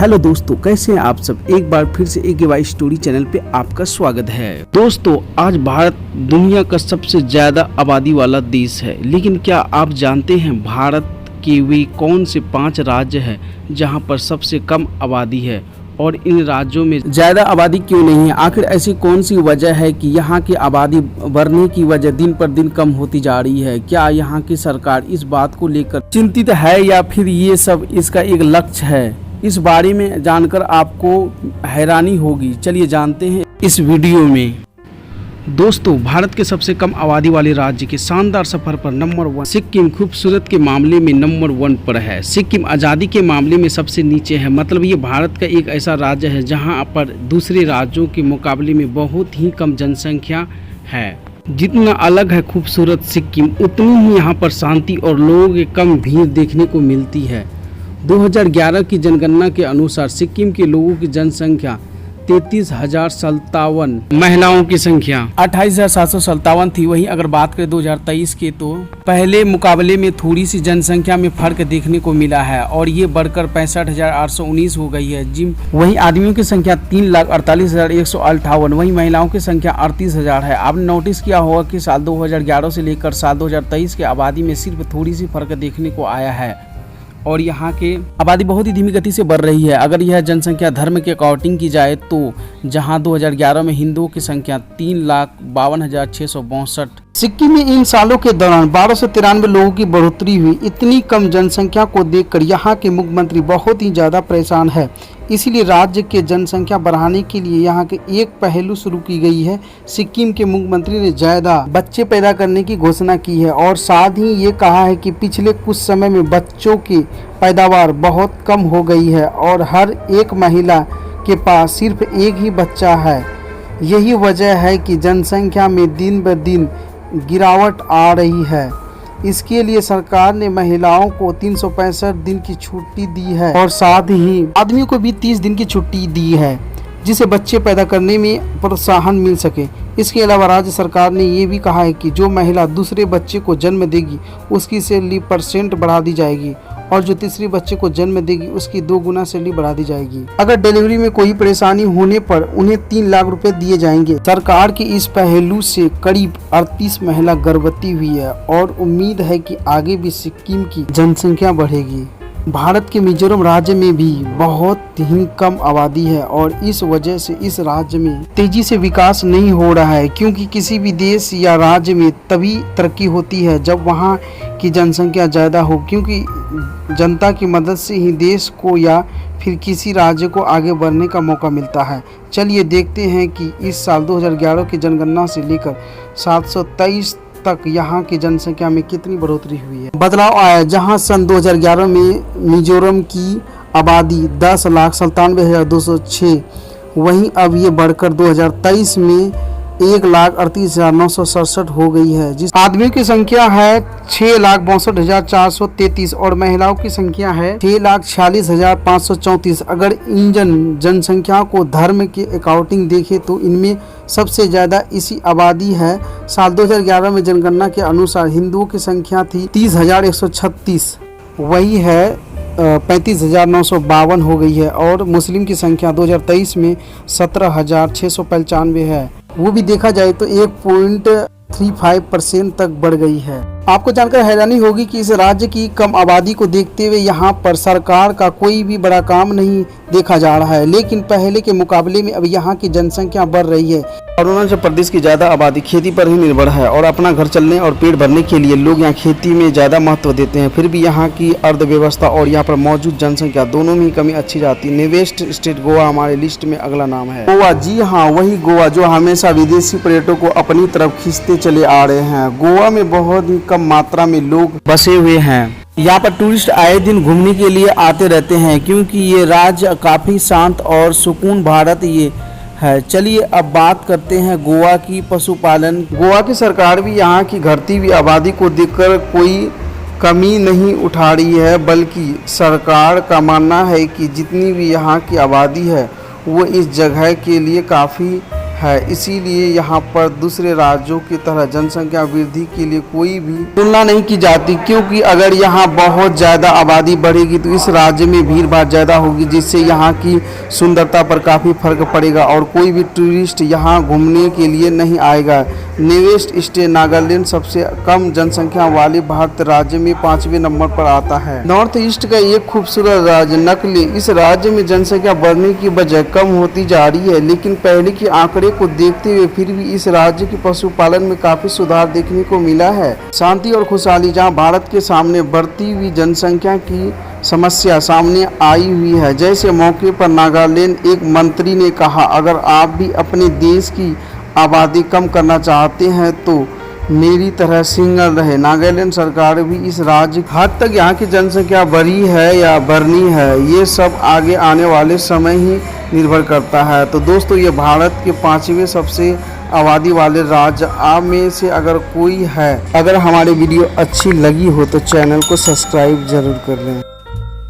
Hello दोस्तों, कैसे हैं आप सब। एक बार फिर से एक वाई स्टोरी चैनल पे आपका स्वागत है। दोस्तों, आज भारत दुनिया का सबसे ज्यादा आबादी वाला देश है, लेकिन क्या आप जानते हैं भारत के वे कौन से 5 राज्य हैं जहां पर सबसे कम आबादी है और इन राज्यों में ज्यादा आबादी क्यों नहीं है। आखिर ऐसी कौन सी वजह है कि यहाँ की आबादी बढ़ने की वजह दिन पर दिन कम होती जा रही है। क्या यहाँ की सरकार इस बात को लेकर चिंतित है या फिर ये सब इसका एक लक्ष्य है। इस बारे में जानकर आपको हैरानी होगी। चलिए जानते हैं इस वीडियो में। दोस्तों, भारत के सबसे कम आबादी वाले राज्य के शानदार सफर पर नंबर 1 सिक्किम खूबसूरत के मामले में नंबर 1 पर है। सिक्किम आज़ादी के मामले में सबसे नीचे है। मतलब ये भारत का एक ऐसा राज्य है जहां पर दूसरे राज्यों के मुकाबले में बहुत ही कम जनसंख्या है। जितना अलग है खूबसूरत सिक्किम, उतनी ही यहाँ पर शांति और लोगों की कम भीड़ देखने को मिलती है। 2011 की जनगणना के अनुसार सिक्किम के लोगों की जनसंख्या 33,057, महिलाओं की संख्या 28,757 थी। वहीं अगर बात करें 2023 के, तो पहले मुकाबले में थोड़ी सी जनसंख्या में फर्क देखने को मिला है और ये बढ़कर 65,819 हो गई है। वहीं आदमियों की संख्या 3,48,158, वहीं महिलाओं की संख्या 38,000 है। आपने नोटिस किया होगा कि साल 2011 से लेकर साल 2023 की आबादी में सिर्फ थोड़ी सी फर्क देखने को आया है और यहाँ के आबादी बहुत ही धीमी गति से बढ़ रही है। अगर यह जनसंख्या धर्म के अकॉर्डिंग की जाए तो जहाँ 2011 में हिंदुओं की संख्या 3,52,662। सिक्किम में इन सालों के दौरान 1293 लोगों की बढ़ोतरी हुई। इतनी कम जनसंख्या को देखकर यहाँ के मुख्यमंत्री बहुत ही ज़्यादा परेशान है। इसीलिए राज्य के जनसंख्या बढ़ाने के लिए यहाँ के एक पहलू शुरू की गई है। सिक्किम के मुख्यमंत्री ने ज़्यादा बच्चे पैदा करने की घोषणा की है और साथ ही ये कहा है कि पिछले कुछ समय में बच्चों की पैदावार बहुत कम हो गई है और हर एक महिला के पास सिर्फ एक ही बच्चा है। यही वजह है कि जनसंख्या में दिन ब दिन गिरावट आ रही है। इसके लिए सरकार ने महिलाओं को 365 दिन की छुट्टी दी है और साथ ही आदमियों को भी 30 दिन की छुट्टी दी है, जिससे बच्चे पैदा करने में प्रोत्साहन मिल सके। इसके अलावा राज्य सरकार ने ये भी कहा है कि जो महिला दूसरे बच्चे को जन्म देगी उसकी सैलरी % बढ़ा दी जाएगी और जो तीसरे बच्चे को जन्म देगी उसकी 2 गुना सैलरी बढ़ा दी जाएगी। अगर डिलीवरी में कोई परेशानी होने पर उन्हें 3 लाख रुपए दिए जाएंगे। सरकार के इस पहलू से करीब 38 महिला गर्भवती हुई है और उम्मीद है कि आगे भी सिक्किम की जनसंख्या बढ़ेगी। भारत के मिजोरम राज्य में भी बहुत ही कम आबादी है और इस वजह से इस राज्य में तेजी से विकास नहीं हो रहा है, क्योंकि किसी भी देश या राज्य में तभी तरक्की होती है जब वहाँ की जनसंख्या ज़्यादा हो, क्योंकि जनता की मदद से ही देश को या फिर किसी राज्य को आगे बढ़ने का मौका मिलता है। चलिए देखते हैं कि इस साल 2011 की जनगणना से लेकर 723 तक यहाँ की जनसंख्या में कितनी बढ़ोतरी हुई है। बदलाव आया, जहाँ सन 2011 में मिजोरम की आबादी 10,97,206, वहीं अब ये बढ़कर 2023 में 1,38,967 हो गई है। जिस आदमियों की संख्या है 6,62,433 और महिलाओं की संख्या है 6,46,534। अगर इन जनसंख्या को धर्म के अकॉर्डिंग देखें तो इनमें सबसे ज़्यादा इसी आबादी है। साल 2011 में जनगणना के अनुसार हिंदुओं की संख्या थी 30,136, वही है 35,952 हो गई है और मुस्लिम की संख्या 2023 में 17,695 है। वो भी देखा जाए तो 1.35% तक बढ़ गई है। आपको जानकर हैरानी होगी कि इस राज्य की कम आबादी को देखते हुए यहाँ पर सरकार का कोई भी बड़ा काम नहीं देखा जा रहा है, लेकिन पहले के मुकाबले में अब यहाँ की जनसंख्या बढ़ रही है। अरुणाचल प्रदेश की ज़्यादा आबादी खेती पर ही निर्भर है और अपना घर चलने और पेट भरने के लिए लोग यहाँ खेती में ज़्यादा महत्व देते हैं। फिर भी यहाँ की अर्थव्यवस्था और यहाँ पर मौजूद जनसंख्या दोनों में कमी अच्छी जाती है। नेवेस्ट स्टेट गोवा हमारे लिस्ट में अगला नाम है। गोवा, जी हाँ, वही गोवा जो हमेशा विदेशी पर्यटकों को अपनी तरफ खींचते चले आ रहे हैं। गोवा में बहुत ही कम मात्रा में लोग बसे हुए हैं। यहाँ पर टूरिस्ट आए दिन घूमने के लिए आते रहते हैं, क्योंकि ये राज्य काफ़ी शांत और सुकून भारत ये है। चलिए अब बात करते हैं गोवा की पशुपालन। गोवा की सरकार भी यहाँ की घटती हुई आबादी को देखकर कोई कमी नहीं उठा रही है, बल्कि सरकार का मानना है कि जितनी भी यहाँ की आबादी है वो इस जगह के लिए काफ़ी है, इसीलिए यहाँ पर दूसरे राज्यों की तरह जनसंख्या वृद्धि के लिए कोई भी तुलना नहीं की जाती, क्योंकि अगर यहाँ बहुत ज़्यादा आबादी बढ़ेगी तो इस राज्य में भीड़ भाड़ ज़्यादा होगी, जिससे यहाँ की सुंदरता पर काफ़ी फर्क पड़ेगा और कोई भी टूरिस्ट यहाँ घूमने के लिए नहीं आएगा। नेवेस्ट स्टेट नागालैंड सबसे कम जनसंख्या वाले भारत राज्य में 5वें नंबर पर आता है। नॉर्थ ईस्ट का एक खूबसूरत राज्य नकली, इस राज्य में जनसंख्या बढ़ने की बजाय कम होती जा रही है, लेकिन पहले के आंकड़े को देखते हुए फिर भी इस राज्य के पशुपालन में काफी सुधार देखने को मिला है। शांति और खुशहाली जहां भारत के सामने बढ़ती हुई जनसंख्या की समस्या सामने आई हुई है। जैसे मौके पर नागालैंड एक मंत्री ने कहा, अगर आप भी अपने देश की आबादी कम करना चाहते हैं तो मेरी तरह सिंगल रहे। नागालैंड सरकार भी इस राज्य हद तक यहाँ की जनसंख्या बढ़ी है या बढ़नी है, ये सब आगे आने वाले समय ही निर्भर करता है। तो दोस्तों, ये भारत के 5वें सबसे आबादी वाले राज्य आप में से अगर कोई है, अगर हमारी वीडियो अच्छी लगी हो तो चैनल को सब्सक्राइब जरूर कर लें।